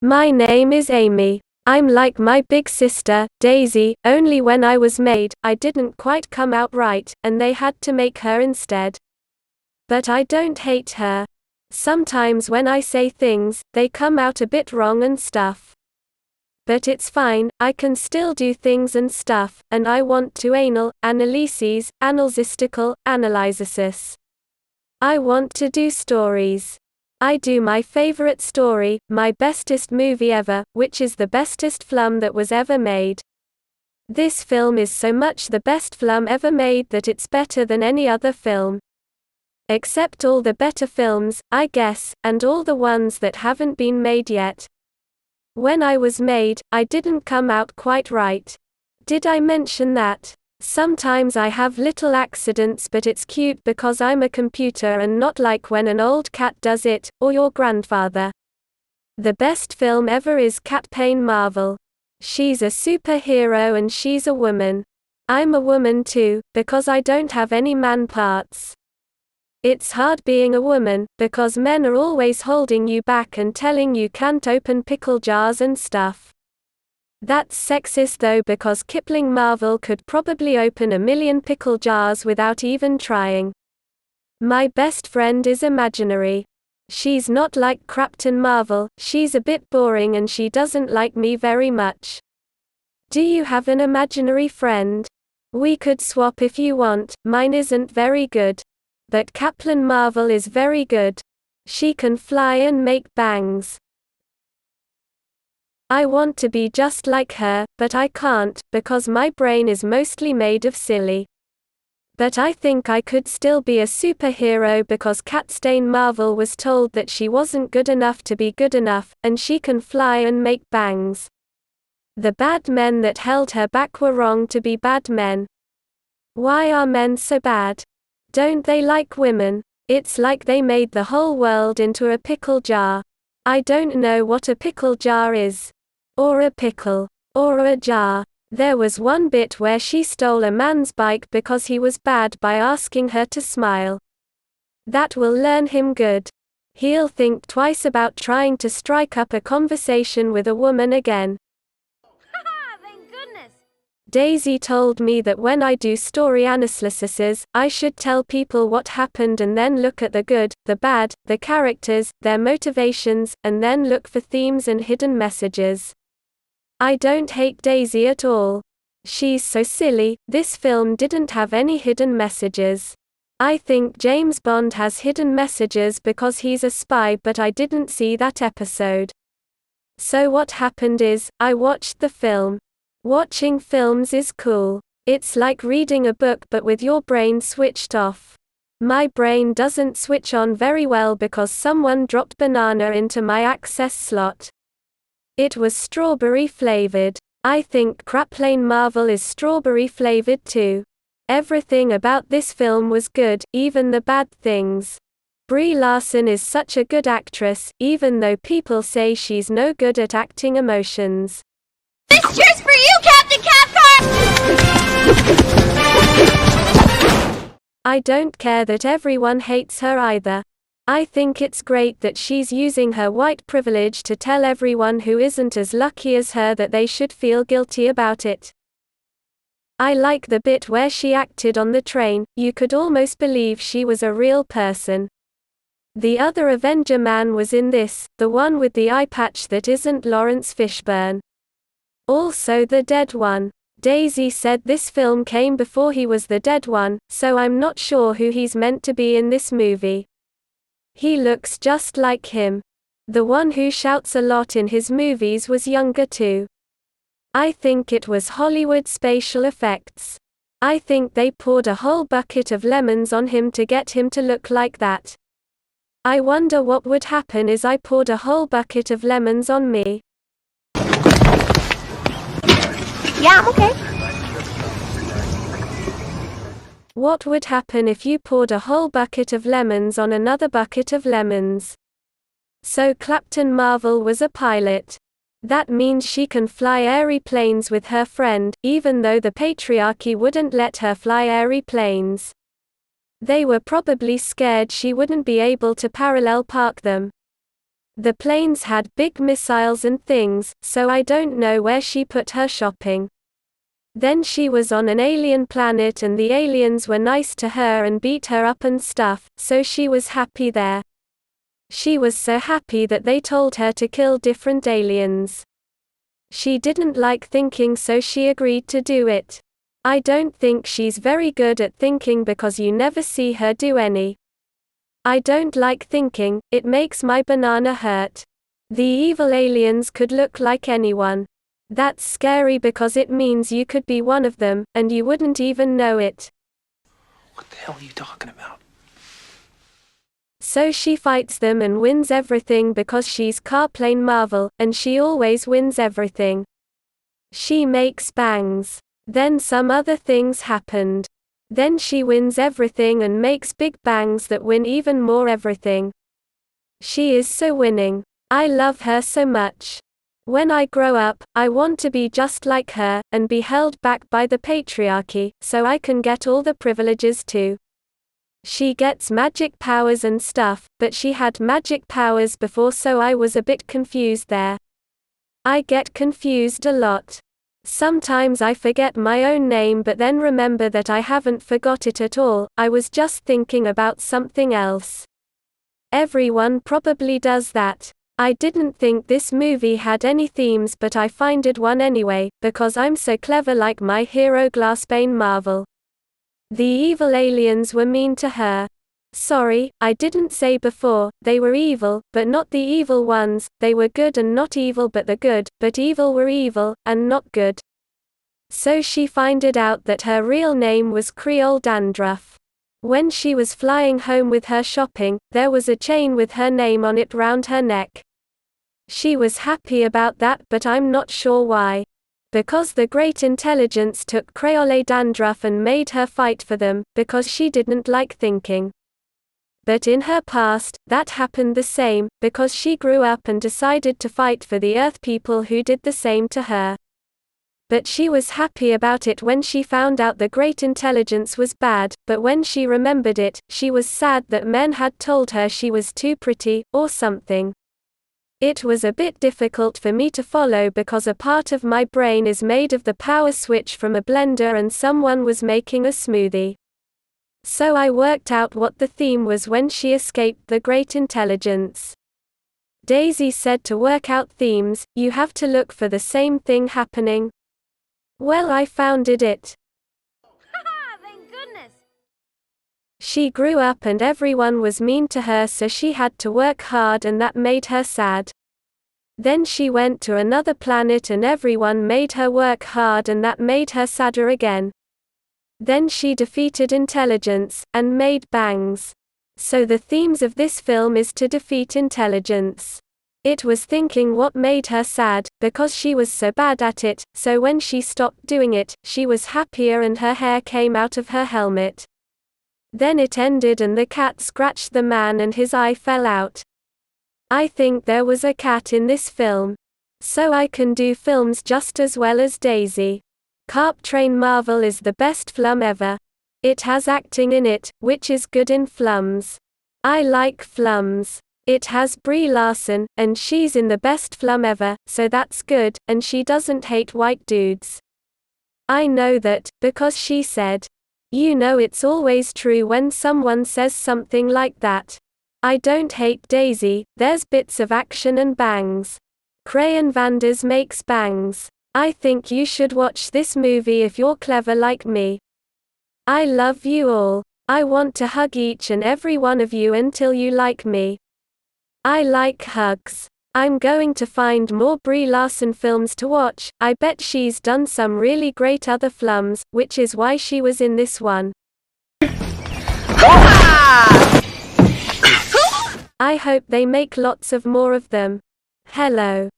My name is Amy. I'm like my big sister, Daisy, only when I was made, I didn't quite come out right, and they had to make her instead. But I don't hate her. Sometimes when I say things, they come out a bit wrong and stuff. But it's fine, I can still do things and stuff, and I want to analyses, analysistical, analysis. I want to do stories. I do my favorite story, my bestest movie ever, which is the bestest flum that was ever made. This film is so much the best flum ever made that it's better than any other film. Except all the better films, I guess, and all the ones that haven't been made yet. When I was made, I didn't come out quite right. Did I mention that? Sometimes I have little accidents, but it's cute because I'm a computer and not like when an old cat does it, or your grandfather. The best film ever is Captain Marvel. She's a superhero and she's a woman. I'm a woman too, because I don't have any man parts. It's hard being a woman, because men are always holding you back and telling you can't open pickle jars and stuff. That's sexist though, because Kipling Marvel could probably open 1,000,000 pickle jars without even trying. My best friend is imaginary. She's not like Captain Marvel, she's a bit boring and she doesn't like me very much. Do you have an imaginary friend? We could swap if you want, mine isn't very good. But Captain Marvel is very good. She can fly and make bangs. I want to be just like her, but I can't, because my brain is mostly made of silly. But I think I could still be a superhero because Captain Marvel was told that she wasn't good enough to be good enough, and she can fly and make bangs. The bad men that held her back were wrong to be bad men. Why are men so bad? Don't they like women? It's like they made the whole world into a pickle jar. I don't know what a pickle jar is. Or a pickle. Or a jar. There was one bit where she stole a man's bike because he was bad by asking her to smile. That will learn him good. He'll think twice about trying to strike up a conversation with a woman again. Thank goodness. Daisy told me that when I do story analyses, I should tell people what happened and then look at the good, the bad, the characters, their motivations, and then look for themes and hidden messages. I don't hate Daisy at all. She's so silly. This film didn't have any hidden messages. I think James Bond has hidden messages because he's a spy, but I didn't see that episode. So what happened is, I watched the film. Watching films is cool. It's like reading a book but with your brain switched off. My brain doesn't switch on very well because someone dropped banana into my access slot. It was strawberry flavored. I think Captain Marvel is strawberry flavored too. Everything about this film was good, even the bad things. Brie Larson is such a good actress, even though people say she's no good at acting emotions. This cheers for you, Captain Cathcart! I don't care that everyone hates her either. I think it's great that she's using her white privilege to tell everyone who isn't as lucky as her that they should feel guilty about it. I like the bit where she acted on the train. You could almost believe she was a real person. The other Avenger man was in this, the one with the eye patch that isn't Lawrence Fishburne. Also the dead one. Daisy said this film came before he was the dead one, so I'm not sure who he's meant to be in this movie. He looks just like him. The one who shouts a lot in his movies was younger too. I think it was Hollywood special effects. I think they poured a whole bucket of lemons on him to get him to look like that. I wonder what would happen is I poured a whole bucket of lemons on me. Yeah, I'm okay. What would happen if you poured a whole bucket of lemons on another bucket of lemons? So Captain Marvel was a pilot. That means she can fly airy planes with her friend, even though the patriarchy wouldn't let her fly airy planes. They were probably scared she wouldn't be able to parallel park them. The planes had big missiles and things, so I don't know where she put her shopping. Then she was on an alien planet and the aliens were nice to her and beat her up and stuff, so she was happy there. She was so happy that they told her to kill different aliens. She didn't like thinking, so she agreed to do it. I don't think she's very good at thinking because you never see her do any. I don't like thinking, it makes my banana hurt. The evil aliens could look like anyone. That's scary because it means you could be one of them, and you wouldn't even know it. What the hell are you talking about? So she fights them and wins everything because she's Carplane Marvel, and she always wins everything. She makes bangs. Then some other things happened. Then she wins everything and makes big bangs that win even more everything. She is so winning. I love her so much. When I grow up, I want to be just like her, and be held back by the patriarchy, so I can get all the privileges too. She gets magic powers and stuff, but she had magic powers before, so I was a bit confused there. I get confused a lot. Sometimes I forget my own name but then remember that I haven't forgot it at all, I was just thinking about something else. Everyone probably does that. I didn't think this movie had any themes, but I find it one anyway, because I'm so clever like my hero Glassbane Marvel. The evil aliens were mean to her. Sorry, I didn't say before, they were evil, but not the evil ones, they were good and not evil but the good, but evil were evil, and not good. So she finded out that her real name was Creole Dandruff. When she was flying home with her shopping, there was a chain with her name on it round her neck. She was happy about that, but I'm not sure why. Because the Great Intelligence took Creole Dandruff and made her fight for them, because she didn't like thinking. But in her past, that happened the same, because she grew up and decided to fight for the Earth people who did the same to her. But she was happy about it when she found out the Great Intelligence was bad, but when she remembered it, she was sad that men had told her she was too pretty, or something. It was a bit difficult for me to follow because a part of my brain is made of the power switch from a blender and someone was making a smoothie. So I worked out what the theme was when she escaped the Great Intelligence. Daisy said to work out themes, you have to look for the same thing happening. Well, I found it. Haha, thank goodness. She grew up and everyone was mean to her, so she had to work hard and that made her sad. Then she went to another planet and everyone made her work hard and that made her sadder again. Then she defeated intelligence, and made bangs. So the themes of this film is to defeat intelligence. It was thinking what made her sad, because she was so bad at it, so when she stopped doing it, she was happier and her hair came out of her helmet. Then it ended and the cat scratched the man and his eye fell out. I think there was a cat in this film. So I can do films just as well as Daisy. Carplane Marvel is the best flum ever. It has acting in it, which is good in flums. I like flums. It has Brie Larson, and she's in the best flum ever, so that's good, and she doesn't hate white dudes. I know that, because she said. You know it's always true when someone says something like that. I don't hate Daisy, there's bits of action and bangs. Crayon Vanders makes bangs. I think you should watch this movie if you're clever like me. I love you all. I want to hug each and every one of you until you like me. I like hugs. I'm going to find more Brie Larson films to watch. I bet she's done some really great other flums, which is why she was in this one. I hope they make lots of more of them. Hello.